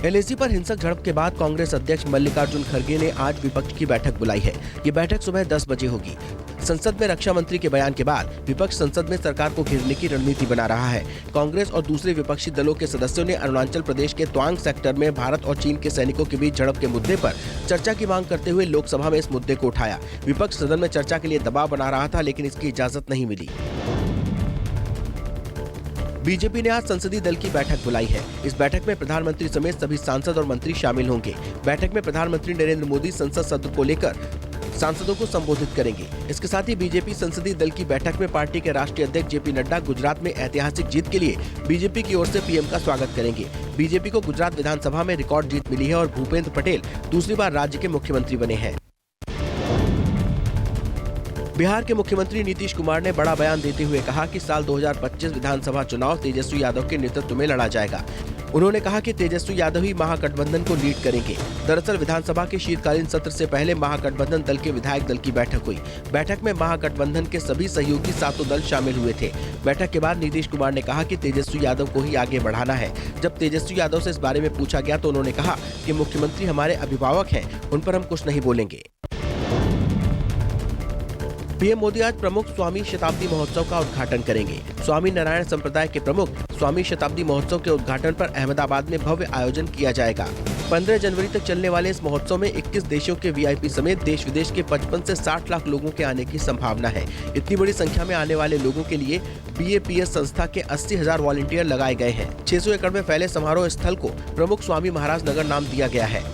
LAC पर हिंसक झड़प के बाद कांग्रेस अध्यक्ष मल्लिकार्जुन खड़गे ने आज विपक्ष की बैठक बुलाई है। ये बैठक सुबह 10 बजे होगी। संसद में रक्षा मंत्री के बयान के बाद विपक्ष संसद में सरकार को घेरने की रणनीति बना रहा है। कांग्रेस और दूसरे विपक्षी दलों के सदस्यों ने अरुणाचल प्रदेश के तवांग सेक्टर में भारत और चीन के सैनिकों के बीच झड़प के मुद्दे पर चर्चा की मांग करते हुए लोकसभा में इस मुद्दे को उठाया। विपक्ष सदन में चर्चा के लिए दबाव बना रहा था, लेकिन इसकी इजाजत नहीं मिली। बीजेपी ने आज संसदीय दल की बैठक बुलाई है। इस बैठक में प्रधानमंत्री समेत सभी सांसद और मंत्री शामिल होंगे। बैठक में प्रधानमंत्री नरेंद्र मोदी संसद सत्र को लेकर सांसदों को संबोधित करेंगे। इसके साथ ही बीजेपी संसदीय दल की बैठक में पार्टी के राष्ट्रीय अध्यक्ष जेपी नड्डा गुजरात में ऐतिहासिक जीत के लिए बीजेपी की ओर से पीएम का स्वागत करेंगे। बीजेपी को गुजरात विधानसभा में रिकॉर्ड जीत मिली है और भूपेंद्र पटेल दूसरी बार राज्य के मुख्यमंत्री बने हैं। बिहार के मुख्यमंत्री नीतीश कुमार ने बड़ा बयान देते हुए कहा कि साल 2025 विधानसभा चुनाव तेजस्वी यादव के नेतृत्व में लड़ा जाएगा। उन्होंने कहा कि तेजस्वी यादव ही महागठबंधन को लीड करेंगे। दरअसल विधानसभा के शीतकालीन सत्र से पहले महागठबंधन दल के विधायक दल की बैठक हुई। बैठक में महागठबंधन के सभी सहयोगी सातों दल शामिल हुए थे। बैठक के बाद नीतीश कुमार ने कहा कि तेजस्वी यादव को ही आगे बढ़ाना है। जब तेजस्वी यादव से इस बारे में पूछा गया तो उन्होंने कहा कि मुख्यमंत्री हमारे अभिभावक हैं, उन पर हम कुछ नहीं बोलेंगे। पीएम मोदी आज प्रमुख स्वामी शताब्दी महोत्सव का उद्घाटन करेंगे। स्वामी नारायण संप्रदाय के प्रमुख स्वामी शताब्दी महोत्सव के उद्घाटन पर अहमदाबाद में भव्य आयोजन किया जाएगा। 15 जनवरी तक चलने वाले इस महोत्सव में 21 देशों के वीआईपी समेत देश विदेश के 55 से 60 लाख लोगों के आने की संभावना है। इतनी बड़ी संख्या में आने वाले लोगों के लिए बीएपीएस संस्था के 80,000 वॉलंटियर लगाए गए हैं। 600 एकड़ में फैले समारोह स्थल को प्रमुख स्वामी महाराज नगर नाम दिया गया है।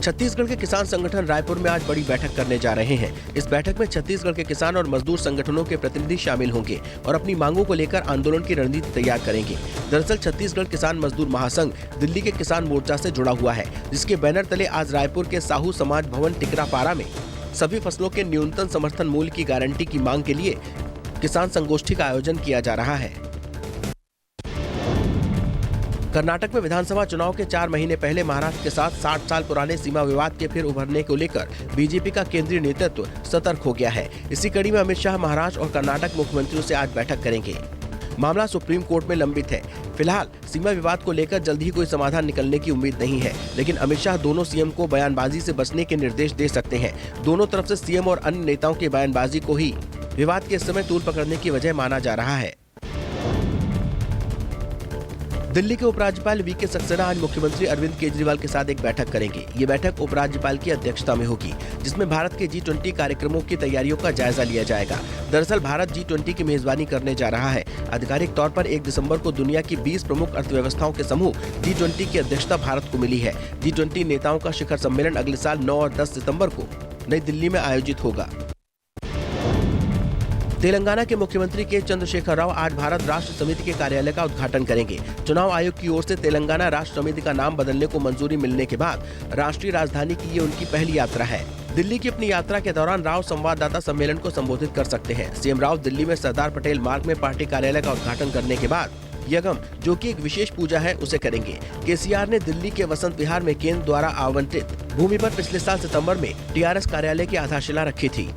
छत्तीसगढ़ के किसान संगठन रायपुर में आज बड़ी बैठक करने जा रहे हैं। इस बैठक में छत्तीसगढ़ के किसान और मजदूर संगठनों के प्रतिनिधि शामिल होंगे और अपनी मांगों को लेकर आंदोलन की रणनीति तैयार करेंगे। दरअसल छत्तीसगढ़ किसान मजदूर महासंघ दिल्ली के किसान मोर्चा से जुड़ा हुआ है, जिसके बैनर तले आज रायपुर के साहू समाज भवन टिकरापारा में सभी फसलों के न्यूनतम समर्थन मूल्य की गारंटी की मांग के लिए किसान संगोष्ठी का आयोजन किया जा रहा है। कर्नाटक में विधानसभा चुनाव के 4 महीने पहले महाराष्ट्र के साथ 60 साल पुराने सीमा विवाद के फिर उभरने को लेकर बीजेपी का केंद्रीय नेतृत्व सतर्क हो गया है। इसी कड़ी में अमित शाह महाराष्ट्र और कर्नाटक मुख्यमंत्रियों से आज बैठक करेंगे। मामला सुप्रीम कोर्ट में लंबित है। फिलहाल सीमा विवाद को लेकर जल्द ही कोई समाधान निकलने की उम्मीद नहीं है, लेकिन अमित शाह दोनों सीएम को बयानबाजी से बचने के निर्देश दे सकते हैं। दोनों तरफ से सीएम और अन्य नेताओं की बयानबाजी को ही विवाद के समय तूल पकड़ने की वजह माना जा रहा है। दिल्ली के उपराज्यपाल वीके सक्सेना आज मुख्यमंत्री अरविंद केजरीवाल के साथ एक बैठक करेंगे। ये बैठक उपराज्यपाल की अध्यक्षता में होगी, जिसमें भारत के G20 कार्यक्रमों की तैयारियों का जायजा लिया जाएगा। दरअसल भारत G20 की मेजबानी करने जा रहा है। आधिकारिक तौर पर 1 दिसंबर को दुनिया की 20 प्रमुख अर्थव्यवस्थाओं के समूह G20 की अध्यक्षता भारत को मिली है। G20 नेताओं का शिखर सम्मेलन अगले साल 9 और 10 सितम्बर को नई दिल्ली में आयोजित होगा। तेलंगाना के मुख्यमंत्री के चंद्रशेखर राव आज भारत राष्ट्र समिति के कार्यालय का उद्घाटन करेंगे। चुनाव आयोग की ओर से तेलंगाना राष्ट्र समिति का नाम बदलने को मंजूरी मिलने के बाद राष्ट्रीय राजधानी की ये उनकी पहली यात्रा है। दिल्ली की अपनी यात्रा के दौरान राव संवाददाता सम्मेलन को संबोधित कर सकते हैं। सीएम राव दिल्ली में सरदार पटेल मार्ग में पार्टी कार्यालय का उद्घाटन करने के बाद यगम, जो कि एक विशेष पूजा है, उसे करेंगे। केसीआर ने दिल्ली के वसंत विहार में केंद्र द्वारा आवंटित भूमि पर पिछले साल सितम्बर में टीआरएस कार्यालय की आधारशिला रखी थी।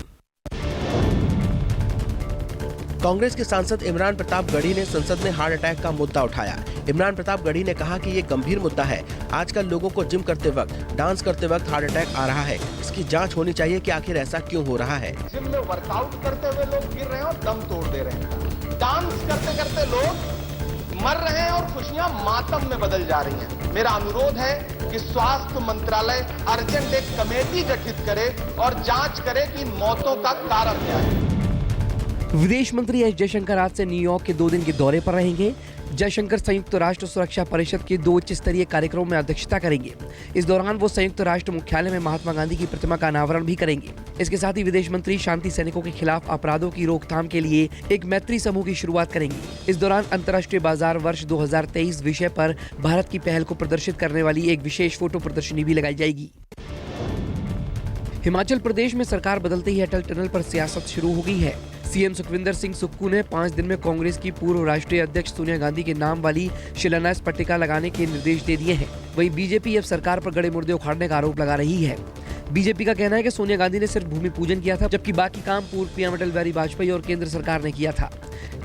कांग्रेस के सांसद इमरान प्रताप गढ़ी ने संसद में हार्ट अटैक का मुद्दा उठाया। इमरान प्रताप गढ़ी ने कहा कि ये गंभीर मुद्दा है। आजकल लोगों को जिम करते वक्त, डांस करते वक्त हार्ट अटैक आ रहा है। इसकी जांच होनी चाहिए कि आखिर ऐसा क्यों हो रहा है। जिम में वर्कआउट करते हुए लोग गिर रहे हैं और दम तोड़ दे रहे हैं। डांस करते करते लोग मर रहे हैं और खुशियां मातम में बदल जा रही हैं। मेरा अनुरोध है कि स्वास्थ्य मंत्रालय अर्जेंट एक कमेटी गठित करे और जांच करे कि मौतों का कारण क्या है। विदेश मंत्री एस जयशंकर आज से न्यूयॉर्क के 2 दिन के दौरे पर रहेंगे। जयशंकर संयुक्त राष्ट्र सुरक्षा परिषद के 2 उच्च स्तरीय कार्यक्रमों में अध्यक्षता करेंगे। इस दौरान वो संयुक्त राष्ट्र मुख्यालय में महात्मा गांधी की प्रतिमा का अनावरण भी करेंगे। इसके साथ ही विदेश मंत्री शांति सैनिकों के खिलाफ अपराधों की रोकथाम के लिए एक मैत्री समूह की शुरुआत करेंगे। इस दौरान अंतर्राष्ट्रीय बाजार वर्ष 2023 विषय पर भारत की पहल को प्रदर्शित करने वाली एक विशेष फोटो प्रदर्शनी भी लगाई जाएगी। हिमाचल प्रदेश में सरकार बदलते ही अटल टनल पर सियासत शुरू हो गई है। सीएम सुखविंदर सिंह सुक्खू ने 5 दिन में कांग्रेस की पूर्व राष्ट्रीय अध्यक्ष सोनिया गांधी के नाम वाली शिलान्यास पट्टिका लगाने के निर्देश दे दिए हैं। वहीं बीजेपी अब सरकार पर गड़े मुर्दे उखाड़ने का आरोप लगा रही है। बीजेपी का कहना है कि सोनिया गांधी ने सिर्फ भूमि पूजन किया था, जबकि बाकी काम पूर्व पीएम अटल बिहारी वाजपेयी और केंद्र सरकार ने किया था।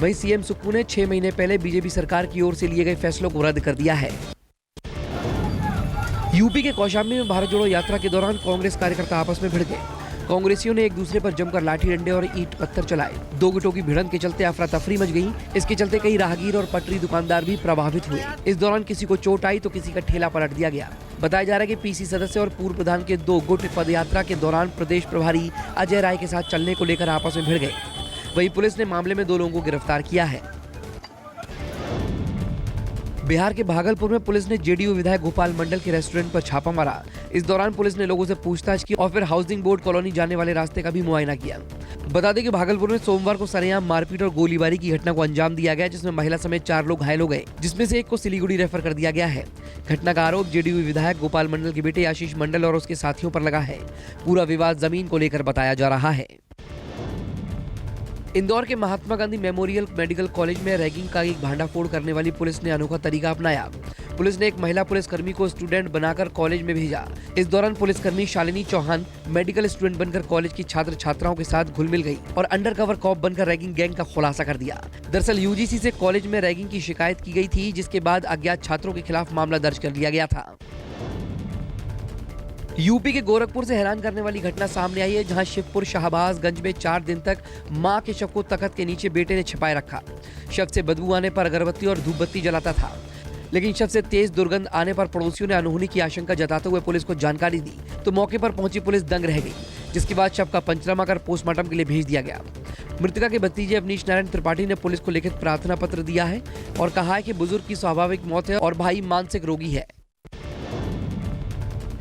वहीं सीएम सुक्खू ने 6 महीने पहले बीजेपी सरकार की ओर से लिए गए फैसलों को रद्द कर दिया है। यूपी के कौशाम्बी में भारत जोड़ो यात्रा के दौरान कांग्रेस कार्यकर्ता आपस में भिड़ गए। कांग्रेसियों ने एक दूसरे पर जमकर लाठी डंडे और ईंट पत्थर चलाए। दो गुटों की भिड़ंत के चलते अफरा तफरी मच गई। इसके चलते कई राहगीर और पटरी दुकानदार भी प्रभावित हुए। इस दौरान किसी को चोट आई तो किसी का ठेला पलट दिया गया। बताया जा रहा है कि पीसी सदस्य और पूर्व प्रधान के 2 गुट पदयात्रा के दौरान प्रदेश प्रभारी अजय राय के साथ चलने को लेकर आपस में भिड़ गए। वहीं पुलिस ने मामले में 2 लोगों को गिरफ्तार किया है। बिहार के भागलपुर में पुलिस ने जेडीयू विधायक गोपाल मंडल के रेस्टोरेंट पर छापा मारा। इस दौरान पुलिस ने लोगों से पूछताछ की और फिर हाउसिंग बोर्ड कॉलोनी जाने वाले रास्ते का भी मुआयना किया। बता दें कि भागलपुर में सोमवार को सरेआम मारपीट और गोलीबारी की घटना को अंजाम दिया गया, जिसमें महिला समेत 4 लोग घायल हो गए, जिसमें से एक को सिलीगुड़ी रेफर कर दिया गया है। घटना का आरोप जेडीयू विधायक गोपाल मंडल के बेटे आशीष मंडल और उसके साथियों पर लगा है। पूरा विवाद जमीन को लेकर बताया जा रहा है। इंदौर के Mahatma Gandhi memorial medical college में रैगिंग का एक भांडाफोड़ करने वाली पुलिस ने अनोखा तरीका अपनाया। पुलिस ने एक महिला पुलिसकर्मी को स्टूडेंट बनाकर कॉलेज में भेजा। इस दौरान पुलिसकर्मी शालिनी चौहान मेडिकल स्टूडेंट बनकर कॉलेज की छात्र छात्राओं के साथ घुल मिल गई और अंडरकवर कॉप बनकर रैगिंग गैंग का खुलासा कर दिया। दरअसल यूजीसी से कॉलेज में रैगिंग की शिकायत की गई थी, जिसके बाद अज्ञात छात्रों के खिलाफ मामला दर्ज कर लिया गया था। यूपी के गोरखपुर से हैरान करने वाली घटना सामने आई है, जहां शिवपुर शाहबाजगंज में 4 दिन तक मां के शव को तख्त के नीचे बेटे ने छिपाए रखा। शव से बदबू आने पर अगरबत्ती और धूपबत्ती जलाता था, लेकिन शव से तेज दुर्गंध आने पर पड़ोसियों ने अनहोनी की आशंका जताते हुए पुलिस को जानकारी दी, तो मौके पर पहुंची पुलिस दंग रह गई, जिसके बाद शव का पंचनामा कर पोस्टमार्टम के लिए भेज दिया गया। मृतका के भतीजे अवनीश नारायण त्रिपाठी ने पुलिस को लिखित प्रार्थना पत्र दिया है और कहा है कि बुजुर्ग की स्वाभाविक मौत है और भाई मानसिक रोगी है।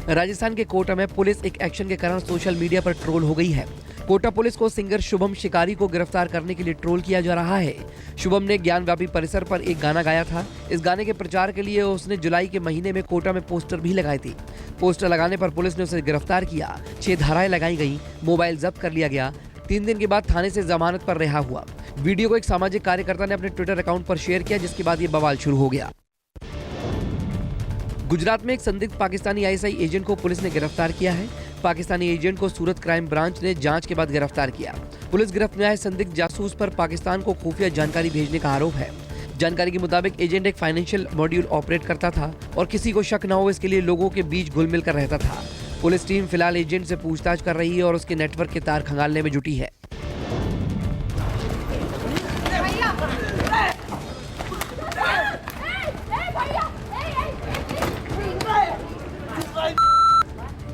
राजस्थान के कोटा में पुलिस एक एक्शन के कारण सोशल मीडिया पर ट्रोल हो गई है। कोटा पुलिस को सिंगर शुभम शिकारी को गिरफ्तार करने के लिए ट्रोल किया जा रहा है। शुभम ने ज्ञानव्यापी परिसर पर एक गाना गाया था। इस गाने के प्रचार के लिए उसने जुलाई के महीने में कोटा में पोस्टर भी लगाए थे। पोस्टर लगाने पर पुलिस ने उसे गिरफ्तार किया। 6 धाराएं लगाई गई, मोबाइल जब्त कर लिया गया। 3 दिन के बाद थाने से जमानत पर रिहा हुआ। वीडियो को एक सामाजिक कार्यकर्ता ने अपने ट्विटर अकाउंट पर शेयर किया, जिसके बाद ये बवाल शुरू हो गया। गुजरात में एक संदिग्ध पाकिस्तानी आईएसआई एजेंट को पुलिस ने गिरफ्तार किया है। पाकिस्तानी एजेंट को सूरत क्राइम ब्रांच ने जांच के बाद गिरफ्तार किया। पुलिस गिरफ्त में आए संदिग्ध जासूस पर पाकिस्तान को खुफिया जानकारी भेजने का आरोप है। जानकारी के मुताबिक एजेंट एक फाइनेंशियल मॉड्यूल ऑपरेट करता था और किसी को शक न हो इसके लिए लोगों के बीच घुल मिल कर रहता था। पुलिस टीम फिलहाल एजेंट से पूछताछ कर रही है और उसके नेटवर्क के तार खंगालने में जुटी है।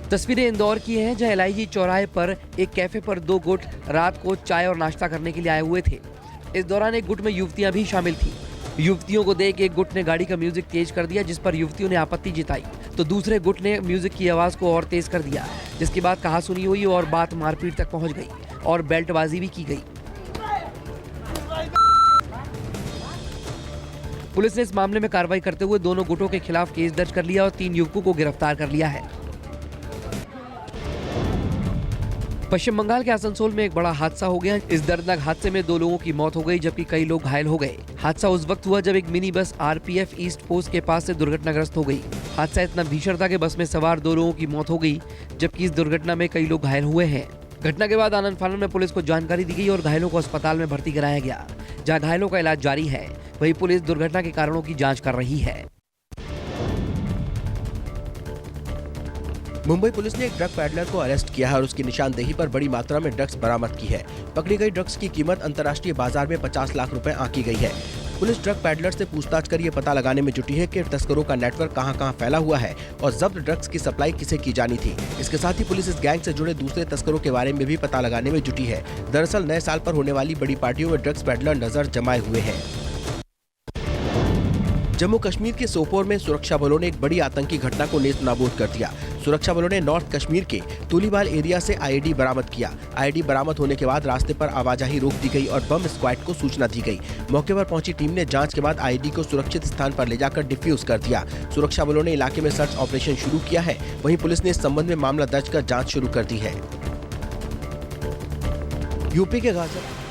तस्वीरें इंदौर की हैं, जहां एलआईजी चौराहे पर एक कैफे पर 2 गुट रात को चाय और नाश्ता करने के लिए आए हुए थे। इस दौरान एक गुट में युवतियां भी शामिल थीं। युवतियों को देख एक गुट ने गाड़ी का म्यूजिक तेज कर दिया, जिस पर युवतियों ने आपत्ति जताई, तो दूसरे गुट ने म्यूजिक की आवाज को और तेज कर दिया, जिसके बाद कहासुनी हुई और बात मारपीट तक पहुंच गई और बेल्टबाजी भी की गई। पुलिस ने इस मामले में कार्रवाई करते हुए दोनों गुटों के खिलाफ केस दर्ज कर लिया और 3 युवकों को गिरफ्तार कर लिया है। पश्चिम बंगाल के आसनसोल में एक बड़ा हादसा हो गया। इस दर्दनाक हादसे में 2 लोगों की मौत हो गई, जबकि कई लोग घायल हो गए। हादसा उस वक्त हुआ जब एक mini bus RPF east post के पास से दुर्घटनाग्रस्त हो गई। हादसा इतना भीषण था कि बस में सवार 2 लोगों की मौत हो गई, जबकि इस दुर्घटना में कई लोग घायल हुए हैं। घटना के बाद आनन फानन में पुलिस को जानकारी दी गई और घायलों को अस्पताल में भर्ती कराया गया, जहाँ घायलों का इलाज जारी है। वहीं पुलिस दुर्घटना के कारणों की जाँच कर रही है। मुंबई पुलिस ने एक ड्रग पैडलर को अरेस्ट किया है और उसकी निशानदेही पर बड़ी मात्रा में ड्रग्स बरामद की है। पकड़ी गई ड्रग्स की कीमत अंतर्राष्ट्रीय बाजार में 50 लाख रुपए आंकी गई है। पुलिस ड्रग पैडलर से पूछताछ कर ये पता लगाने में जुटी है कि तस्करों का नेटवर्क कहां-कहां फैला हुआ है और जब्त ड्रग्स की सप्लाई किसे की जानी थी। इसके साथ ही पुलिस इस गैंग से जुड़े दूसरे तस्करों के बारे में भी पता लगाने में जुटी है। दरअसल नए साल पर होने वाली बड़ी पार्टियों में ड्रग्स पैडलर नजर जमाए हुए हैं। जम्मू कश्मीर के सोपोर में सुरक्षा बलों ने एक बड़ी आतंकी घटना को नेस्तनाबूद कर दिया। सुरक्षा बलों ने नॉर्थ कश्मीर के तुलीबाल एरिया से आईईडी बरामद किया। आईईडी बरामद होने के बाद रास्ते पर आवाजाही रोक दी गई और बम स्क्वाड को सूचना दी गई। मौके पर पहुंची टीम ने जांच के बाद आईईडी को सुरक्षित स्थान पर ले जाकर डिफ्यूज कर दिया। सुरक्षा बलों ने इलाके में सर्च ऑपरेशन शुरू किया है। वहीं पुलिस ने इस संबंध में मामला दर्ज कर जाँच शुरू कर दी है। यूपी के गाजियाबाद